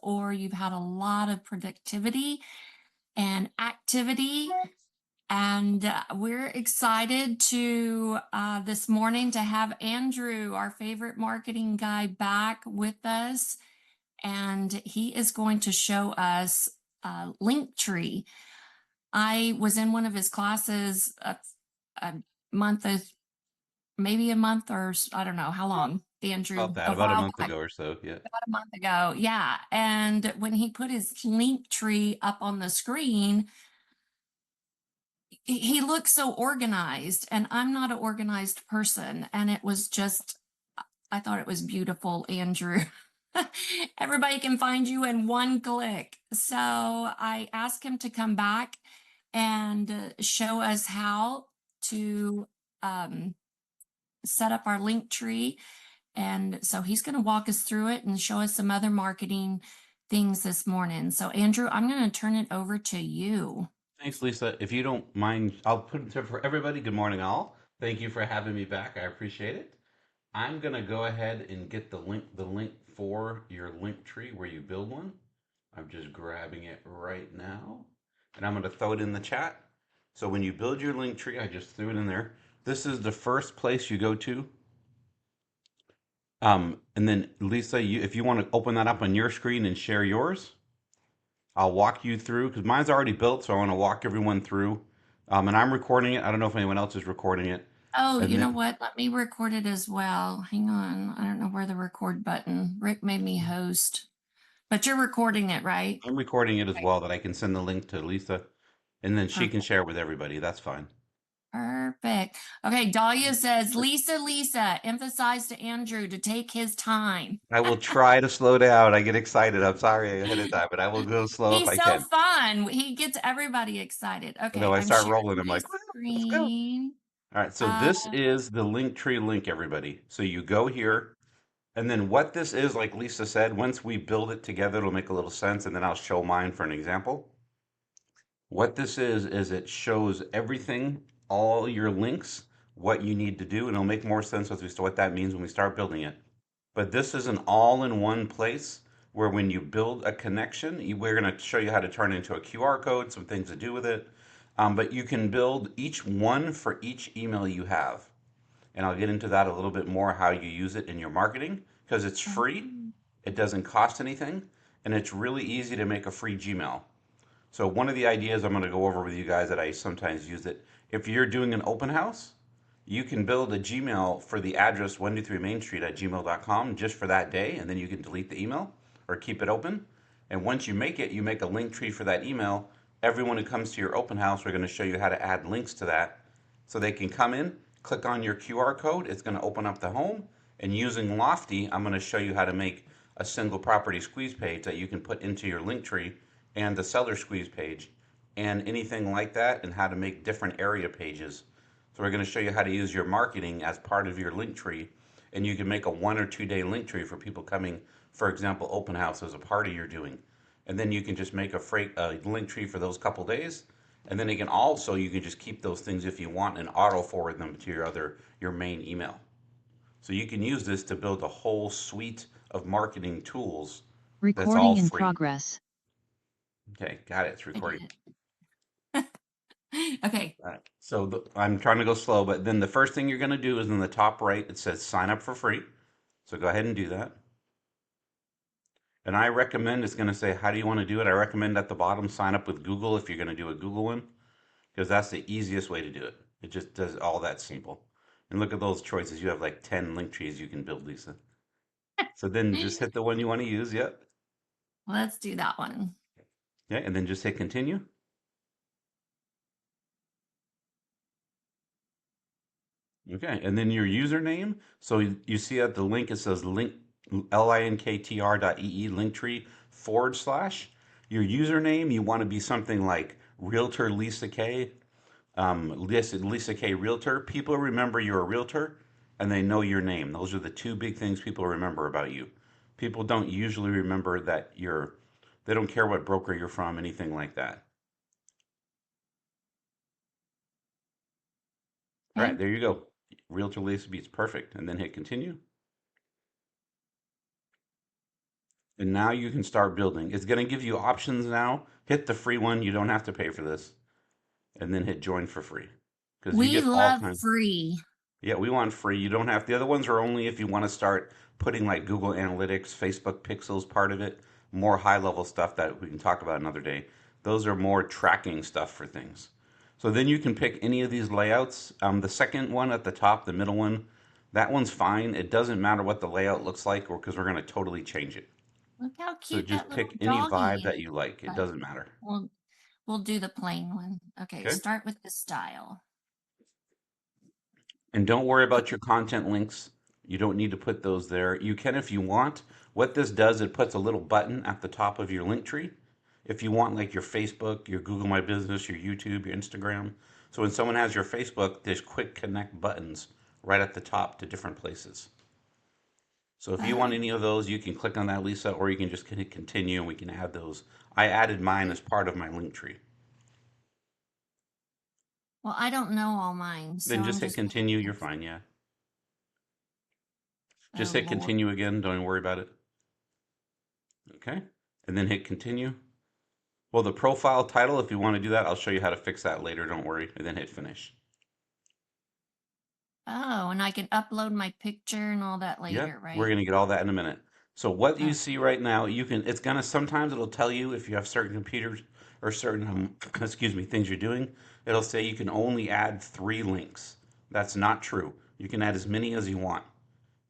or you've had a lot of productivity and activity. And we're excited to this morning to have Andrew, our favorite marketing guy, back with us. And he is going to show us Linktree. I was in one of his classes a month, maybe a month or I don't know how long, Andrew, About that, a about a while month back. ago or so, yeah. About a month ago, yeah. And when he put his link tree up on the screen, he looked so organized, and I'm not an organized person. And it was just, I thought it was beautiful, Andrew. Everybody can find you in one click. So I asked him to come back and show us how to um, set up our link tree. And so he's going to walk us through it and show us some other marketing things this morning. So, Andrew, I'm going to turn it over to you. Thanks, Lisa. If you don't mind, I'll put it there for everybody. Good morning, all. Thank you for having me back. I appreciate it. I'm gonna go ahead and get the link for your link tree where you build one. I'm just grabbing it right now, and I'm gonna throw it in the chat. So when you build your link tree, I just threw it in there. This is the first place you go to. And then Lisa, if you want to open that up on your screen and share yours, I'll walk you through because mine's already built, so I want to walk everyone through. And I'm recording it. I don't know if anyone else is recording it. Oh, And you know then what? Let me record it as well. Hang on. I don't know where the record button. Rick made me host, but you're recording it, right? I'm recording it as Okay. well that I can send the link to Lisa, and then she can Perfect. share it with everybody. That's fine. Perfect. Okay. Dahlia says, Lisa, emphasize to Andrew to take his time. I will try to slow down. I get excited. I'm sorry ahead of time, but I will go slow if He's I so can. fun. He gets everybody excited. You know, Okay, I I'm start sharing rolling. I'm my like, let's go. screen. All right, so Uh, this is the Linktree link, everybody. So you go here, and then what this is, like Lisa said, once we build it together, it'll make a little sense, and then I'll show mine for an example. What this is it shows everything, all your links, what you need to do, and it'll make more sense as we to what that means when we start building it. But this is an all-in-one place where when you build a connection, we're going to show you how to turn it into a QR code, some things to do with it. But you can build each one for each email you have. And I'll get into that a little bit more, how you use it in your marketing, because it's free, it doesn't cost anything, and it's really easy to make a free Gmail. So one of the ideas I'm going to go over with you guys that I sometimes use it, if you're doing an open house, you can build a Gmail for the address 123 Main Street at gmail.com just for that day, and then you can delete the email or keep it open. And once you make it, you make a link tree for that email. Everyone who comes to your open house, we're going to show you how to add links to that so they can come in, click on your QR code. It's going to open up the home. And using Lofty, I'm going to show you how to make a single property squeeze page that you can put into your link tree and the seller squeeze page and anything like that, and how to make different area pages. So we're going to show you how to use your marketing as part of your link tree, and you can make a 1 or 2 day link tree for people coming, for example, open house as a party you're doing. And then you can just make a link tree for those couple days. And then you can just keep those things if you want and auto forward them to your main email. So you can use this to build a whole suite of marketing tools that's all Recording in free. progress. Okay, got it. It's I recording. did it. Okay. All right. So I'm trying to go slow, but then the first thing you're going to do is in the top right, it says sign up for free. So go ahead and do that. And I recommend it's going to say, how do you want to do it? I recommend at the bottom, sign up with Google if you're going to do a Google one, because that's the easiest way to do it. It just does all that simple. And look at those choices. You have like 10 link trees you can build, Lisa. So then just hit the one you want to use. Yep. Let's do that one. Yeah. And then just hit continue. Okay. And then your username. So you see at the link, it says linktr.ee, linktree / your username. You want to be something like Realtor Lisa K, Lisa K Realtor. People remember you're a realtor and they know your name. Those are the two big things people remember about you. People don't usually remember that they don't care what broker you're from, anything like that. All right, Okay. there you go. Realtor Lisa Beats perfect. And then hit continue. And now you can start building. It's going to give you options now. Hit the free one. You don't have to pay for this. And then hit join for free. Because you We get all love kinds. free. Yeah, we want free. You don't have, the other ones are only if you want to start putting like Google Analytics, Facebook Pixels part of it, more high level stuff that we can talk about another day. Those are more tracking stuff for things. So then you can pick any of these layouts. The second one at the top, the middle one, that one's fine. It doesn't matter what the layout looks like because we're going to totally change it. Look how So cute just that little pick any vibe doggy that is. you like. It But doesn't matter. we'll do the plain one. Okay, Okay? start with the style. And don't worry about your content links. You don't need to put those there. You can if you want. What this does, it puts a little button at the top of your link tree. If you want like your Facebook, your Google My Business, your YouTube, your Instagram. So when someone has your Facebook, there's quick connect buttons right at the top to different places. So if you want Oh, any of those, you can click on that, Lisa, or you can just hit continue and we can add those. I added mine as part of my link tree. well, I don't know all mine, so Then I'm just hit just continue, you're fine, yeah. oh Just hit Lord. continue again, don't worry about it. Okay, and then hit continue. Well, the profile title, if you want to do that, I'll show you how to fix that later, don't worry, and then hit finish. Oh, and I can upload my picture and all that Yeah, later, we're right? going to get all that in a minute. So what you Oh, see right now, you can, it's going to, sometimes it'll tell you if you have certain computers or certain, excuse me, things you're doing, it'll say you can only add 3 links. That's not true. You can add as many as you want.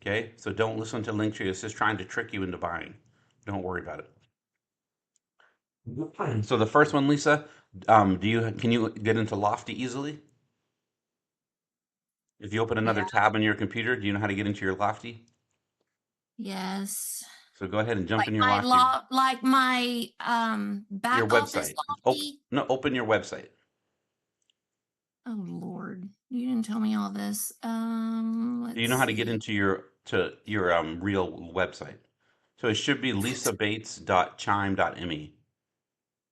Okay, so don't listen to Linktree. It's just trying to trick you into buying. Don't worry about it. So the first one, Lisa, can you get into Lofty easily? If you open another yeah. tab on your computer, do you know how to get into your Lofty? Yes. So go ahead and jump Like in your my Lofty, like my your back office website. lobby. No, open your website. Oh Lord, you didn't tell me all this. Do you Let's know how to get see. into your real website? So it should be lisabates.chime.me.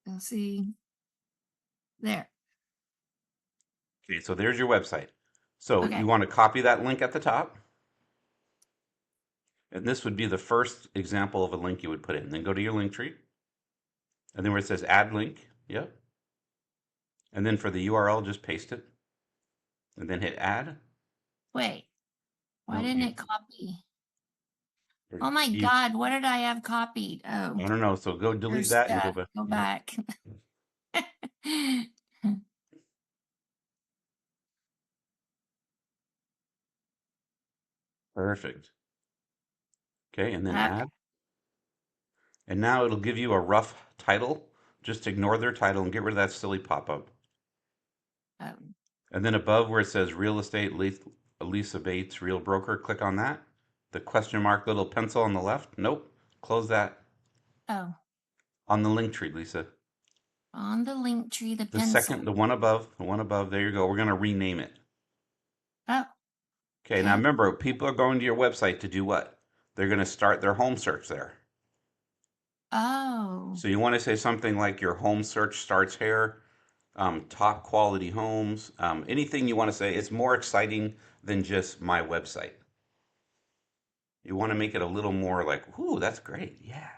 Let's see. There. Okay, so there's your website. So you Okay. want to copy that link at the top, and this would be the first example of a link you would put in. Then go to your link tree, and then where it says add link, yep. And then for the URL, just paste it, and then hit add. Wait. Why No, didn't it copy? or Oh my you, God, what did I have copied? I Oh, don't know. So go your delete that and go stuff. back. Go Yep, back. perfect. Okay, and then Okay. add. And now it'll give you a rough title. Just ignore their title and get rid of that silly pop-up. Oh, And then above where it says real estate, Lisa Bates, real broker, click on that. The question mark little pencil on the left. Nope. Close that. oh, On the link tree, Lisa. on the link tree, the The second, pencil. the one above, there you go. We're going to rename it. Oh, Okay, now okay. remember, people are going to your website to do what? They're going to start their home search there. Oh, So you want to say something like your home search starts here, top quality homes, anything you want to say. It's more exciting than just my website. You want to make it a little more like, ooh, that's great. Yeah.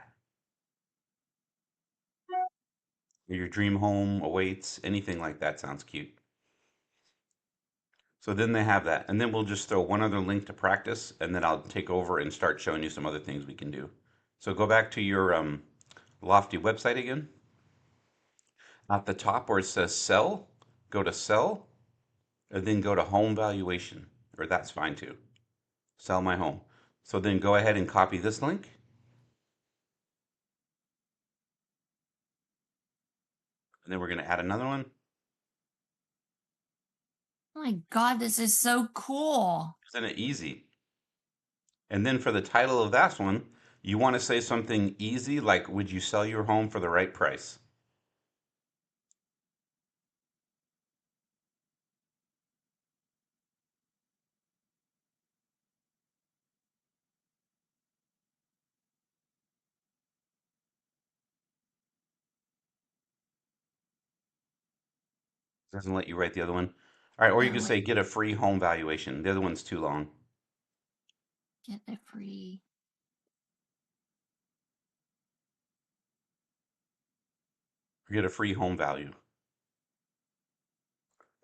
Your dream home awaits, anything like that sounds cute. So then they have that. And then we'll just throw one other link to practice, and then I'll take over and start showing you some other things we can do. So go back to your Lofty website again. At the top where it says sell, go to sell, and then go to home valuation, or that's fine too. Sell my home. So then go ahead and copy this link, and then we're going to add another one. oh my God, this is so cool. Isn't it easy? And then for the title of that one, you want to say something easy like, would you sell your home for the right price? Doesn't let you write the other one. All right, or you Oh, could wait, say get a free home valuation. The other one's too long. get the free. or get a free home value.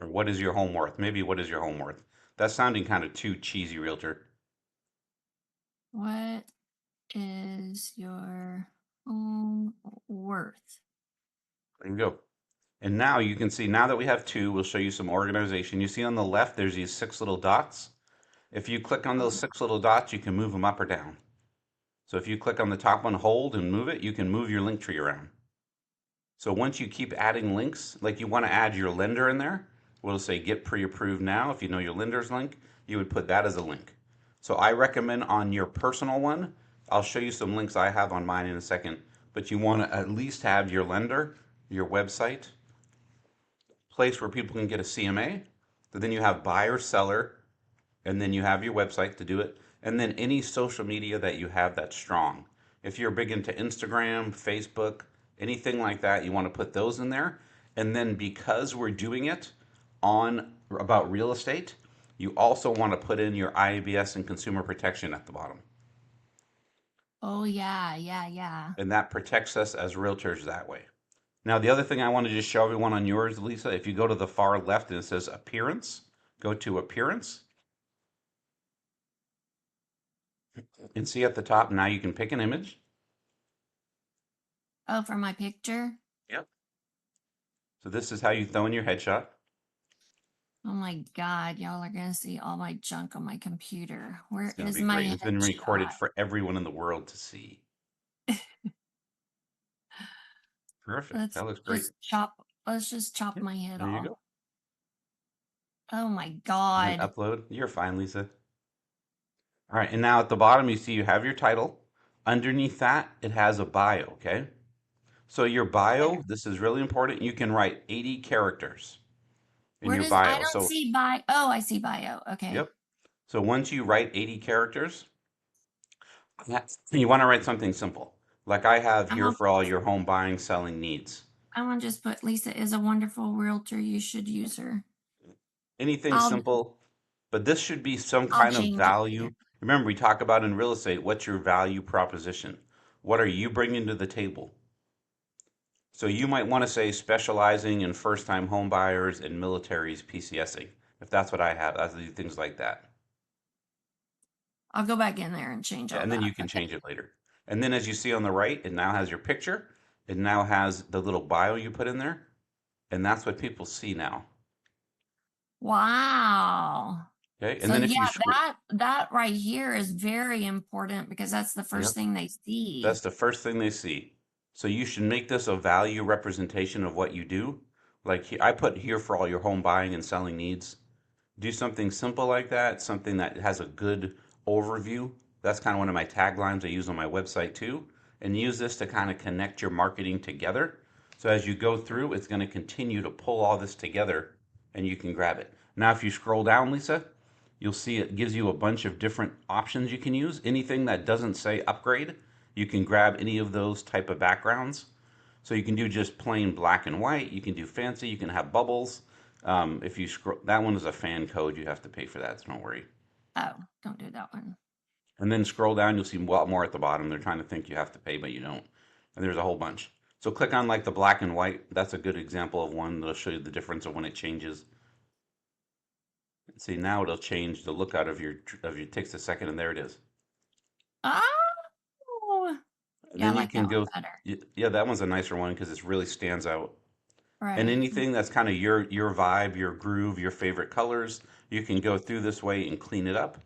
Or what is your home worth? Maybe what is your home worth? That's sounding kind of too cheesy, realtor. What is your home worth? There you go. And now you can see, now that we have two, we'll show you some organization. You see on the left, there's these 6 little dots. If you click on those 6 little dots, you can move them up or down. So if you click on the top one, hold and move it, you can move your link tree around. So once you keep adding links, like you want to add your lender in there, we'll say get pre-approved now. If you know your lender's link, you would put that as a link. So I recommend on your personal one, I'll show you some links I have on mine in a second, but you want to at least have your lender, your website, place where people can get a CMA. So then you have buyer, seller, and then you have your website to do it, and then any social media that you have that's strong. If you're big into Instagram, Facebook, anything like that, you want to put those in there. And then because we're doing it on about real estate, you also want to put in your IABS and consumer protection at the bottom. Oh, yeah, yeah, yeah. And that protects us as realtors that way. Now, the other thing I want to just show everyone on yours, Lisa, if you go to the far left and it says appearance, go to appearance and see at the top, now you can pick an image. Oh, for my picture? Yep. So this is how you throw in your headshot. Oh my God, y'all are gonna see all my junk on my computer. It's Where going to is be my great. It's been recorded headshot? for everyone in the world to see. Perfect. Let's That looks great. just chop, let's just chop Yep. my head There you off. go. Oh my And then God. upload. You're fine, Lisa. All right. And now at the bottom, you see you have your title. Underneath that, it has a bio. Okay. So your bio, this is really important. You can write 80 characters in Where your does, I bio. don't So, see bio. Oh, I see bio. Okay. yep. So once you write 80 characters, you want to write something simple. Like I have I'm here gonna, for all your home buying, selling needs. I'm gonna just put Lisa is a wonderful realtor. You should use her. Anything I'll, simple, but this should be some I'll kind of change it later. value. Remember, we talk about in real estate, what's your value proposition? What are you bringing to the table? So you might want to say specializing in first-time home buyers and militaries PCSing. If that's what I have, I do things like that. I'll go back in there and change Yeah, all and then that. you can Okay. change it later. And then as you see on the right, it now has your picture. It now has the little bio you put in there. And that's what people see now. Wow. Okay. And So then if yeah, you scroll, that right here is very important because that's the yeah, first thing they that's see. the first thing they see. So you should make this a value representation of what you do. Like I put here for all your home buying and selling needs. Do something simple like that, something that has a good overview. That's kind of one of my taglines I use on my website too. And use this to kind of connect your marketing together. So as you go through, it's going to continue to pull all this together and you can grab it. Now, if you scroll down, Lisa, you'll see it gives you a bunch of different options you can use. Anything that doesn't say upgrade, you can grab any of those type of backgrounds. So you can do just plain black and white. You can do fancy. You can have bubbles. If you scroll, that one is a fan code. You have to pay for that, so don't worry. Oh, don't do that one. And then scroll down, you'll see a lot more at the bottom. They're trying to think you have to pay, but you don't. And there's a whole bunch. So click on like the black and white. That's a good example of one that'll show you the difference of when it changes. See, now it'll change the look out of your it takes a second, and there it is. Oh, And yeah, I then you like can that one go, better. yeah, that one's a nicer one because it really stands out. And Right. anything that's kind of your vibe, your groove, your favorite colors, you can go through this way and clean it up,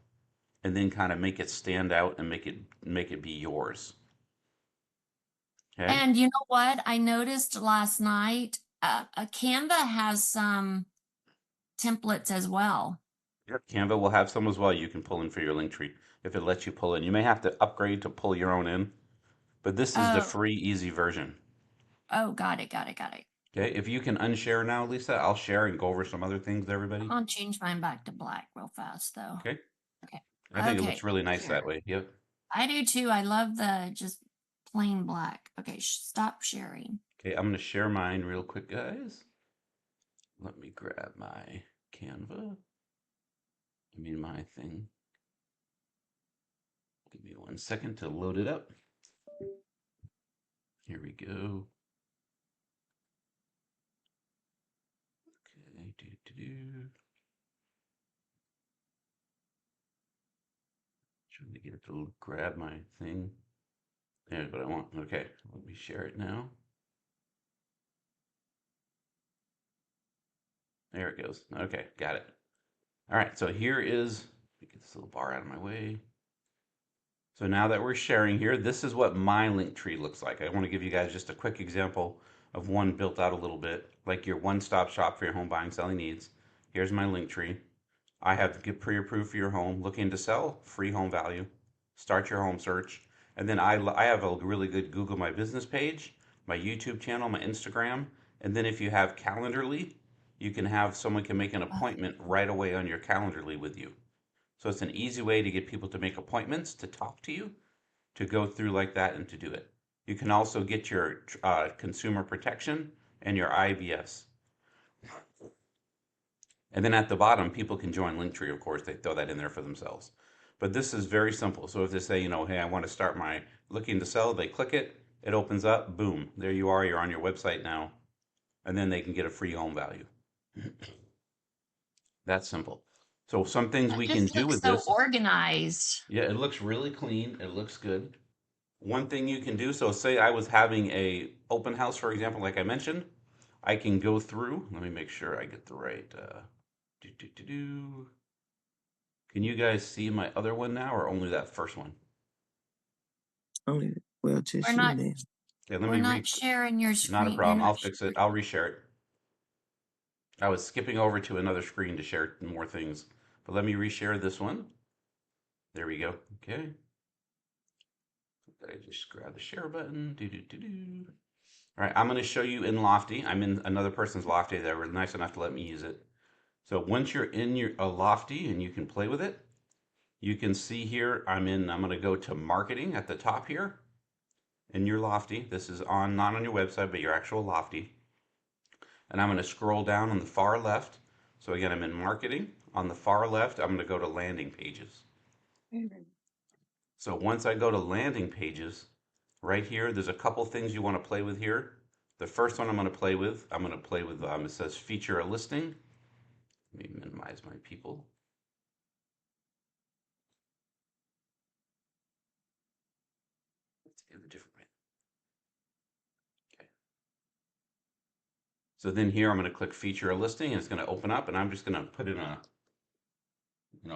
and then kind of make it stand out and make it be yours. Okay. And you know what? I noticed last night, Canva has some templates as well. Yep. Canva will have some as well you can pull in for your link tree if it lets you pull in. You may have to upgrade to pull your own in, but this is the Oh, free, easy version. oh, got it, got it, got it. Okay. If you can unshare now, Lisa, I'll share and go over some other things with everybody. I'll change mine back to black real fast though. Okay. Okay. I think it Okay. looks really nice Share. that way. Yep. I do too. I love the just plain black. Okay, stop sharing. Okay. I'm going to share mine real quick, guys. Let me grab my Canva. I mean, my thing. Give me 1 second to load it up. Here we go. Trying to get it to grab my thing. There's what I want. Okay, let me share it now. There it goes. Okay, got it. All right, so here is, let me get this little bar out of my way. So now that we're sharing here, this is what my link tree looks like. I want to give you guys just a quick example of one built out a little bit, like your one-stop shop for your home buying, selling needs. Here's my link tree. I have get pre-approved for your home, looking to sell, free home value, start your home search. And then I have a really good Google My Business page, my YouTube channel, my Instagram. And then if you have Calendarly, you can have someone can make an appointment right away on your Calendarly with you. So it's an easy way to get people to make appointments, to talk to you, to go through like that and to do it. You can also get your consumer protection and your IBS. And then at the bottom, people can join Linktree, of course, they throw that in there for themselves. But this is very simple. So if they say, hey, I want to start my looking to sell, they click it, it opens up, boom, there you are, you're on your website now. And then they can get a free home value. That's simple. So some things That we can just do looks with so this. organized. Yeah, it looks really clean. It looks good. One thing you can do, so say I was having a open house, for example, like I mentioned, I can go through. Let me make sure I get the right. Can you guys see my other one now, or only that first one? Only well, just We're you not now. Okay, let we're me not sharing your Not a screen. You're problem. I'll not fix it. sharing. I'll reshare it. I was skipping over to another screen to share more things, but let me reshare this one. There we go. Okay. I just grab the share button. All right, I'm going to show you in Lofty. I'm in another person's Lofty. They were nice enough to let me use it. So once you're in your Lofty and you can play with it, you can see here I'm going to go to marketing at the top here in your Lofty. This is on not on your website, but your actual Lofty. And I'm going to scroll down on the far left. So again, I'm in marketing. On the far left, I'm going to go to landing pages. So once I go to landing pages, right here, there's a couple things you want to play with here. The first one I'm going to play with, it says feature a listing. Let me minimize my people. Let's get a different way. Okay. So then here I'm going to click feature a listing and it's going to open up and I'm just going to put in a,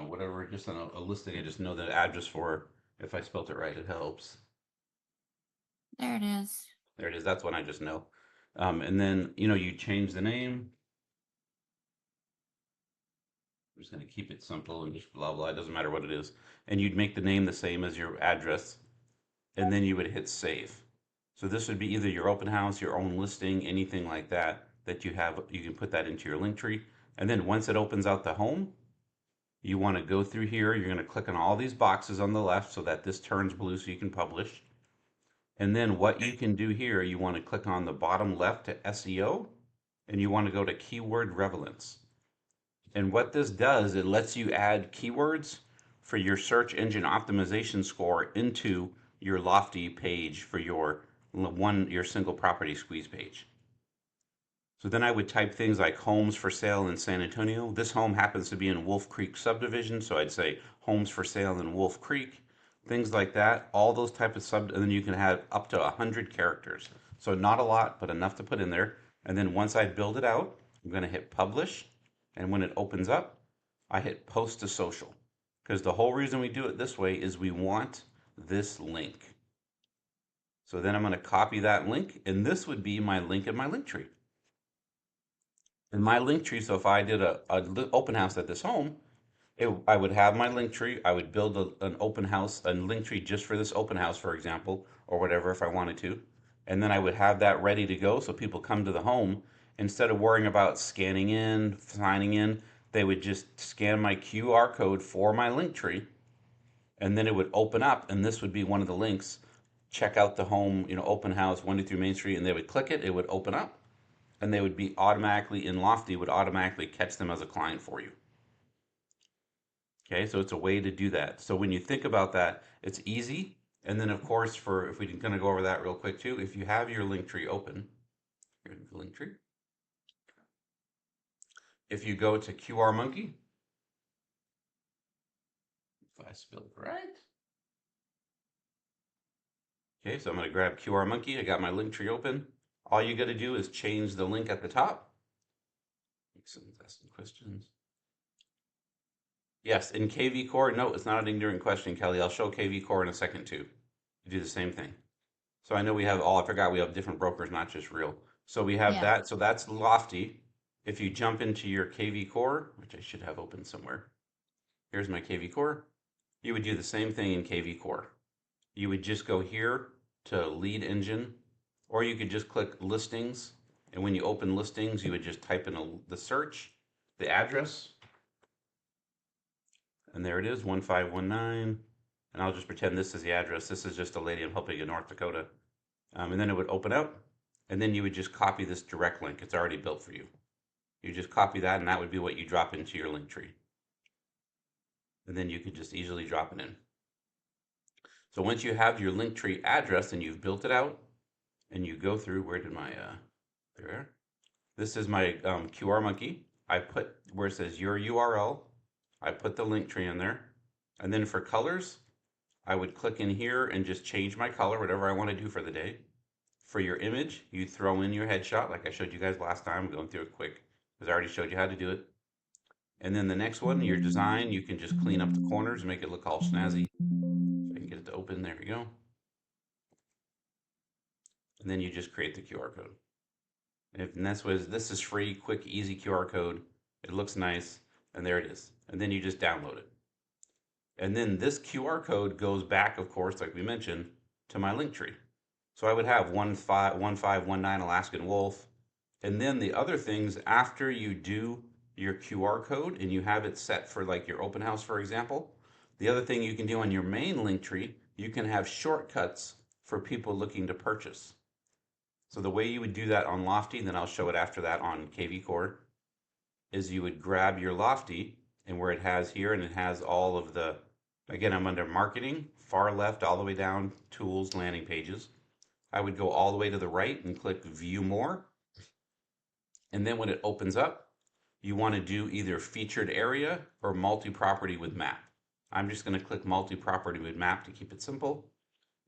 whatever, just a listing. I just know the address for, if I spelt it right, it helps. There it is. There it is. That's one I just know. And then, you change the name. I'm just going to keep it simple and just blah, blah. It doesn't matter what it is. And you'd make the name the same as your address. And then you would hit save. So this would be either your open house, your own listing, anything like that you have. You can put that into your link tree. And then once it opens out the home, you want to go through here. You're going to click on all these boxes on the left so that this turns blue so you can publish. And then what you can do here, you want to click on the bottom left to SEO, and you want to go to keyword relevance. And what this does, it lets you add keywords for your search engine optimization score into your Lofty page for your single property squeeze page. So then I would type things like homes for sale in San Antonio. This home happens to be in Wolf Creek subdivision, so I'd say homes for sale in Wolf Creek, things like that. All those type of and then you can have up to 100 characters. So not a lot, but enough to put in there. And then once I build it out, I'm going to hit publish. And when it opens up, I hit post to social. Because the whole reason we do it this way is we want this link. So then I'm going to copy that link, and this would be my link in my link tree. In my link tree, so if I did a open house at this home, I would have my link tree. I would build an open house, a link tree just for this open house, for example, or whatever if I wanted to. And then I would have that ready to go so people come to the home. Instead of worrying about scanning in, signing in, they would just scan my QR code for my link tree. And then it would open up, and this would be one of the links. Check out the home, open house, 123 Main Street, and they would click it, it would open up. And they would be automatically in Lofty, would automatically catch them as a client for you. Okay, so it's a way to do that. So when you think about that, it's easy. And then of course, if we're going to go over that real quick too, if you have your link tree open, here's the link tree. if you go to QR Monkey, if I spelled it right. Okay, so I'm going to grab QR Monkey. I got my link tree open. All you got to do is change the link at the top. Someone's asking questions. Yes, in KV Core, no, it's not an ignorant question, Kelly. I'll show KV Core in a second too. You do the same thing. So I know we have I forgot we have different brokers, not just Real. So we have Yeah. that. So that's Lofty. If you jump into your KV Core, which I should have open somewhere. Here's my KV Core. You would do the same thing in KV Core. You would just go here to lead engine, or you could just click listings. And when you open listings, you would just type in the search, the address, and there it is, 1519. And I'll just pretend this is the address. This is just a lady I'm helping in North Dakota. And then it would open up, and then you would just copy this direct link. It's already built for you. You just copy that, and that would be what you drop into your link tree. And then you could just easily drop it in. So once you have your link tree address and you've built it out, and you go through, where did my, there. This is my QR Monkey. I put where it says your URL. I put the link tree in there. And then for colors, I would click in here and just change my color, whatever I want to do for the day. For your image, you throw in your headshot, like I showed you guys last time. I'm going through it quick because I already showed you how to do it. And then the next one, your design, you can just clean up the corners and make it look all snazzy. So I can get it to open. There we go. And then you just create the QR code. And this is free, quick, easy QR code. It looks nice, and there it is. And then you just download it. And then this QR code goes back, of course, like we mentioned, to my link tree. So I would have 1519 Alaskan Wolf. And then the other things, after you do your QR code and you have it set for like your open house, for example, the other thing you can do on your main link tree, you can have shortcuts for people looking to purchase. So the way you would do that on Lofty, and then I'll show it after that on KV Core, is you would grab your Lofty, and where it has here, and it has all of the, again, I'm under marketing, far left, all the way down, tools, landing pages. I would go all the way to the right and click view more. And then when it opens up, you want to do either featured area or multi-property with map. I'm just going to click multi-property with map to keep it simple.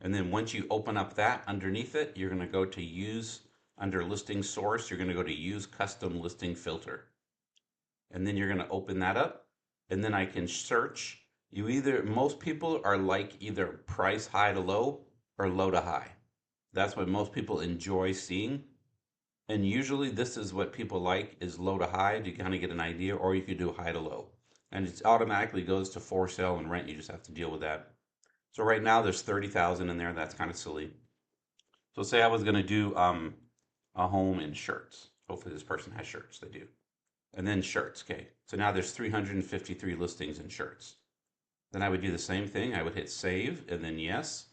And then once you open up that, underneath it, you're going to go to use, under listing source, you're going to go to use custom listing filter. And then you're going to open that up, and then I can search. Most people are like either price high to low or low to high. That's what most people enjoy seeing. And usually this is what people like, is low to high to kind of get an idea, or you could do high to low. And it automatically goes to for sale and rent. You just have to deal with that. So right now there's 30,000 in there. That's kind of silly. So say I was going to do a home in shirts. Hopefully this person has shirts. They do. And then shirts. Okay. So now there's 353 listings in shirts. Then I would do the same thing. I would hit save and then yes,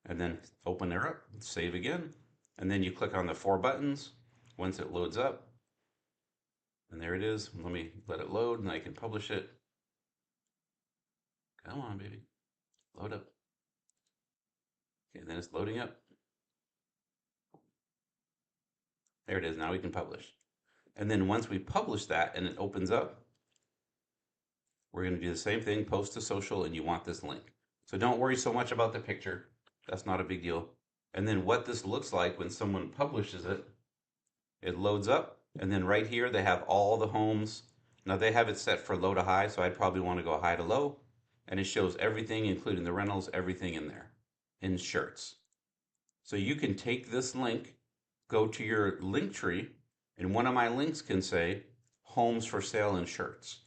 and then open her up, save again. And then you click on the 4 buttons once it loads up. And there it is. Let me let it load and I can publish it. Come on, baby. Load up. Okay, then it's loading up. There it is. Now we can publish. And then once we publish that and it opens up, we're going to do the same thing, post to social, and you want this link. So don't worry so much about the picture. That's not a big deal. And then what this looks like when someone publishes it, it loads up. And then right here, they have all the homes. Now they have it set for low to high, so I'd probably want to go high to low. And it shows everything, including the rentals, everything in there, in shirts. So you can take this link, go to your link tree, and one of my links can say homes for sale in shirts.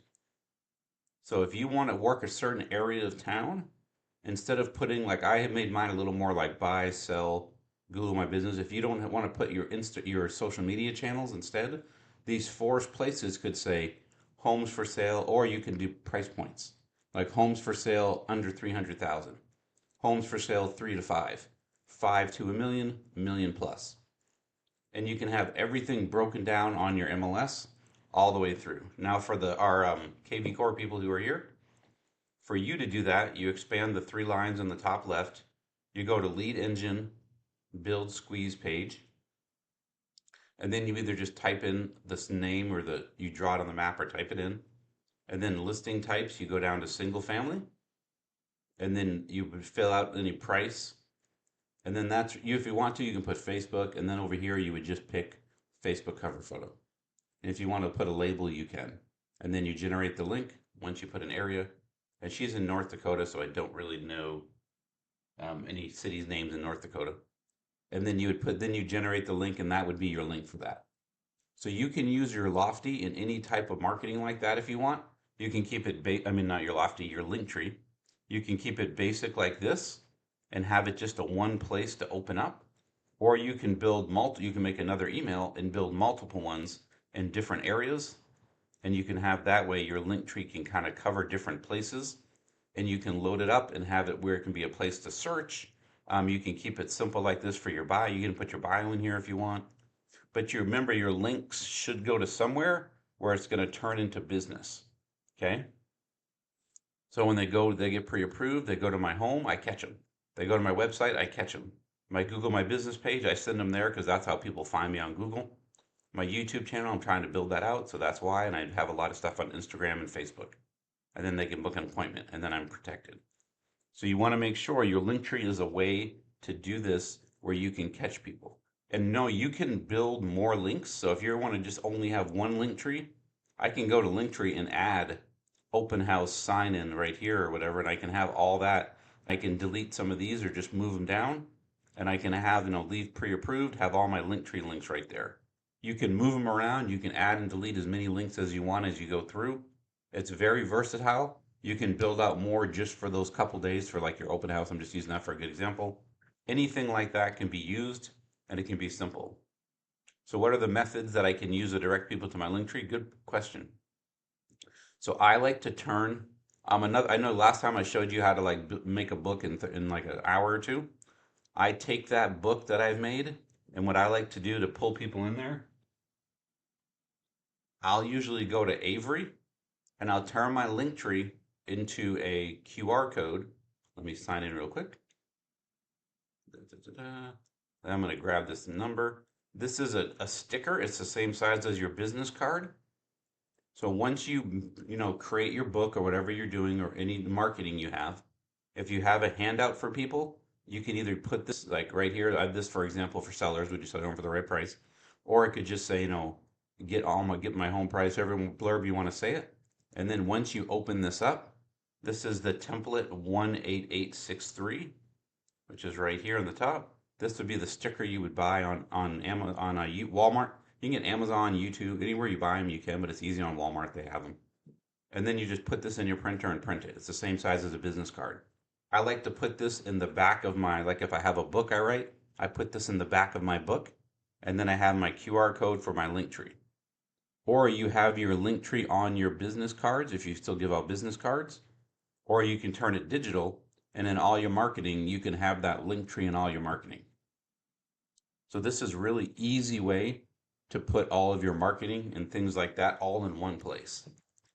So if you want to work a certain area of town, instead of putting, like I have made mine a little more like buy, sell, Google My Business. If you don't want to put your social media channels instead, these 4 places could say homes for sale, or you can do price points, like homes for sale under 300,000, homes for sale 3 to 5, 5 to a million plus. And you can have everything broken down on your MLS all the way through. Now for our KV Core people who are here, for you to do that, you expand the 3 lines on the top left, you go to lead engine, build squeeze page, And then you either just type in this name or you draw it on the map or type it in. And then listing types, you go down to single family. And then you would fill out any price. And then that's you, if you want to, you can put Facebook. And then over here, you would just pick Facebook cover photo. And if you want to put a label, you can. And then you generate the link once you put an area. And she's in North Dakota, so I don't really know any cities' names in North Dakota. And then you generate the link, and that would be your link for that. So you can use your Lofty in any type of marketing like that if you want. You can keep it, not your Lofty, your Linktree. You can keep it basic like this and have it just a one place to open up. Or you can you can make another email and build multiple ones in different areas. And you can have that way your Linktree can kind of cover different places. And you can load it up and have it where it can be a place to search. You can keep it simple like this for your bio. You can put your bio in here if you want. But you remember your links should go to somewhere where it's going to turn into business. Okay? So when they get pre-approved, they go to my home, I catch them. They go to my website, I catch them. My Google My Business page, I send them there because that's how people find me on Google. My YouTube channel, I'm trying to build that out, so that's why. And I have a lot of stuff on Instagram and Facebook. And then they can book an appointment, and then I'm protected. So you want to make sure your Linktree is a way to do this where you can catch people. And no, you can build more links. So if you want to just only have one Linktree, I can go to Linktree and add open house sign in right here or whatever, and I can have all that. I can delete some of these or just move them down, and I can have, leave pre-approved, have all my Linktree links right there. You can move them around. You can add and delete as many links as you want as you go through. It's very versatile. You can build out more just for those couple days for like your open house. I'm just using that for a good example. Anything like that can be used, and it can be simple. So what are the methods that I can use to direct people to my Linktree? Good question. So I like to turn, I know last time I showed you how to like make a book in like an hour or two. I take that book that I've made, and what I like to do to pull people in there, I'll usually go to Avery, and I'll turn my Linktree into a QR code. Let me sign in real quick. I'm going to grab this number. This is a sticker. It's the same size as your business card. So once you create your book or whatever you're doing or any marketing you have, if you have a handout for people, you can either put this like right here. I have this, for example, for sellers. We just sell them for the right price. Or it could just say, get my home price, every blurb you want to say it. And then once you open this up, this is the template 18863, which is right here on the top. This would be the sticker you would buy on Amazon, on Walmart. You can get Amazon, YouTube, anywhere you buy them you can, but it's easy on Walmart, they have them. And then you just put this in your printer and print it. It's the same size as a business card. I like to put this in the back of like if I have a book I write, I put this in the back of my book, and then I have my QR code for my Linktree. Or you have your Linktree on your business cards if you still give out business cards, or you can turn it digital, and in all your marketing, you can have that Linktree in all your marketing. So this is really easy way to put all of your marketing and things like that all in one place.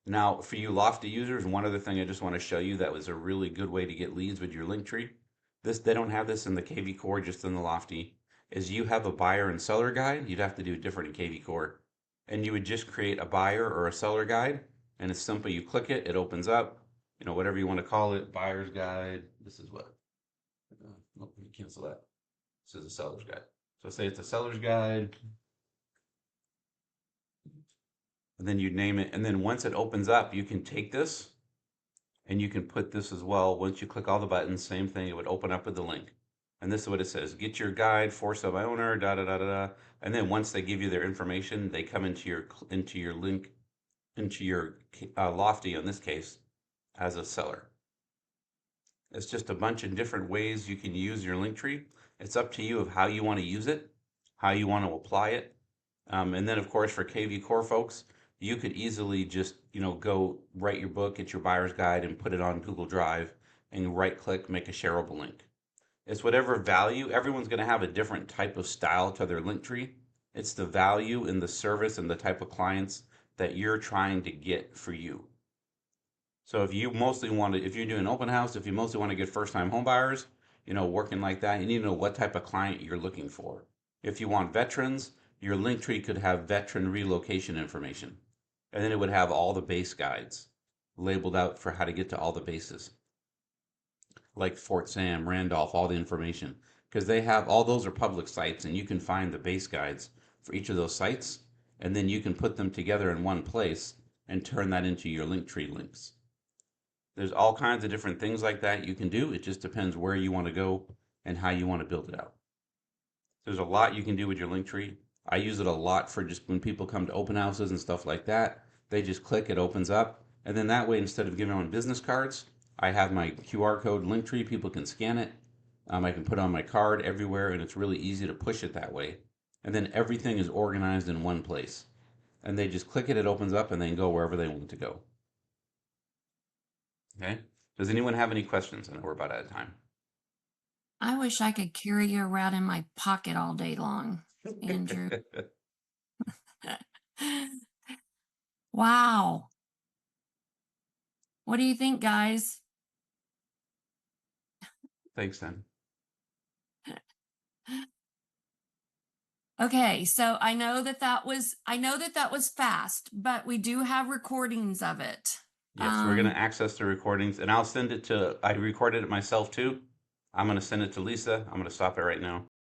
Now, for you Lofty users, one other thing I just want to show you that was a really good way to get leads with your Linktree. They don't have this in the KV Core, just in the Lofty, is you have a buyer and seller guide. You'd have to do different in KV Core. And you would just create a buyer or a seller guide, and it's simple. You click it, it opens up, whatever you want to call it, buyer's guide. This is what? Nope, you cancel that. This is a seller's guide. So say it's a seller's guide. And then you name it. And then once it opens up, you can take this and you can put this as well. Once you click all the buttons, same thing, it would open up with the link. And this is what it says: get your guide, for sale by owner, da da da da da. And then once they give you their information, they come into your link, into your Lofty in this case, as a seller. It's just a bunch of different ways you can use your Linktree. It's up to you of how you want to use it, how you want to apply it. And then of course for KV Core folks, you could easily just, go write your book, get your buyer's guide, and put it on Google Drive, and right click, make a shareable link. It's whatever value. Everyone's going to have a different type of style to their Linktree. It's the value in the service and the type of clients that you're trying to get for you. So if you mostly if you're doing open house, if you mostly want to get first-time home buyers, working like that, you need to know what type of client you're looking for. If you want veterans, your link tree could have veteran relocation information. And then it would have all the base guides labeled out for how to get to all the bases, like Fort Sam, Randolph, all the information. Because they have all those are public sites, and you can find the base guides for each of those sites, and then you can put them together in one place and turn that into your link tree links. There's all kinds of different things like that you can do. It just depends where you want to go and how you want to build it out. There's a lot you can do with your link tree. I use it a lot for just when people come to open houses and stuff like that. They just click, it opens up. And then that way, instead of giving out business cards, I have my QR code link tree. People can scan it. I can put on my card everywhere, and it's really easy to push it that way. And then everything is organized in one place. And they just click it, it opens up, and they can go wherever they want to go. Okay? Does anyone have any questions? I know we're about out of time. I wish I could carry you around in my pocket all day long, Andrew. Wow. What do you think, guys? Thanks, then. Okay, so I know that was fast, but we do have recordings of it. Yes, we're going to access the recordings, and I'll send it to, I recorded it myself too. I'm going to send it to Lisa. I'm going to stop it right now.